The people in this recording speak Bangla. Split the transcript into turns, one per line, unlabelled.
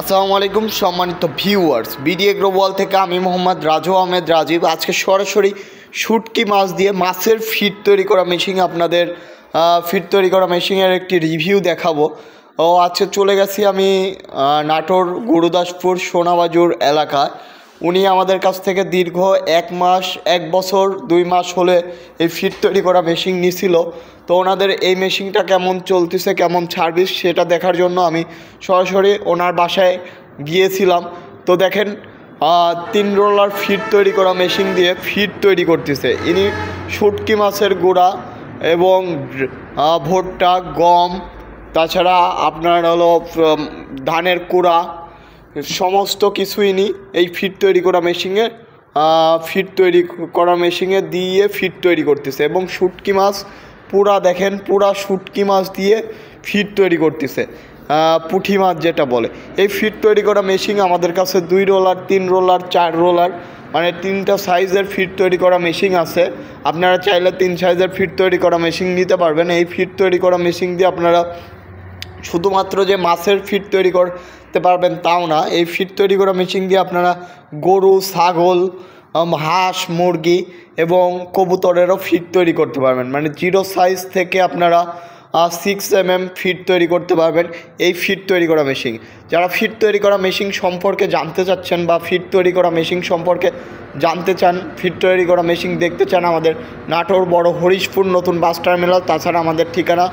আসসালামু আলাইকুম সম্মানিত ভিউয়ার্স, বিডি এগ্রো ওয়ার্ল্ড থেকে আমি মোহাম্মদ রাজু আহমেদ রাজীব। আজকে সরাসরি শুটকি মাছ দিয়ে মাছের ফিড তৈরি করা মেশিন আপনাদের ফিড তৈরি করা মেশিনের একটি রিভিউ দেখাবো। আজকে চলে গেছি আমি নাটোর গুরুদাসপুর সোনাবাজুর এলাকায়। উনি আমাদের কাছ থেকে দীর্ঘ 1 বছর 2 মাস হলে এই ফিড তৈরি করা মেশিন নিছিল। তো ওনাদের এই মেশিনটা কেমন চলতেছে, কেমন সার্ভিস, সেটা দেখার জন্য আমি সরাসরি ওনার বাসায় গিয়েছিলাম। তো দেখেন 3 রোলার ফিড তৈরি করা মেশিন দিয়ে ফিড তৈরি করতেছে। ইনি শুটকি মাছের গুঁড়া এবং ভুট্টা, গম, তাছাড়া আপনার হলো ধানের কুড়া, সমস্ত কিছুই নি এই ফিড তৈরি করা মেশিনে দিয়ে ফিড তৈরি করতেছে। এবং শুটকি মাছ পুরা দেখেন, পুরা শুটকি মাছ দিয়ে ফিড তৈরি করতেছে, পুঁটি মাছ যেটা বলে। এই ফিড তৈরি করা মেশিন আমাদের কাছে 2 রোলার, 3 রোলার, 4 রোলার, মানে 3টা সাইজের ফিড তৈরি করা মেশিন আছে। আপনারা চাইলে 3 সাইজের ফিড তৈরি করা মেশিন নিতে পারবেন। এই ফিড তৈরি করা মেশিন দিয়ে আপনারা শুধুমাত্র যে মাছের ফিড তৈরি করতে পারবেন তাও না, এই ফিড তৈরি করা মেশিন দিয়ে আপনারা গরু, ছাগল, হাঁস, মুরগি এবং কবুতরেরও ফিড তৈরি করতে পারবেন। মানে 0 সাইজ থেকে আপনারা 6 mm ফিড তৈরি করতে পারবেন এই ফিড তৈরি করা মেশিন। যারা ফিড তৈরি করা মেশিন সম্পর্কে জানতে চাচ্ছেন বা ফিড তৈরি করা মেশিন সম্পর্কে জানতে চান, ফিড তৈরি করা মেশিন দেখতে চান, আমাদের নাটোর বড় হরিশপুর নতুন বাস টার্মিনাল, তাছাড়া আমাদের ঠিকানা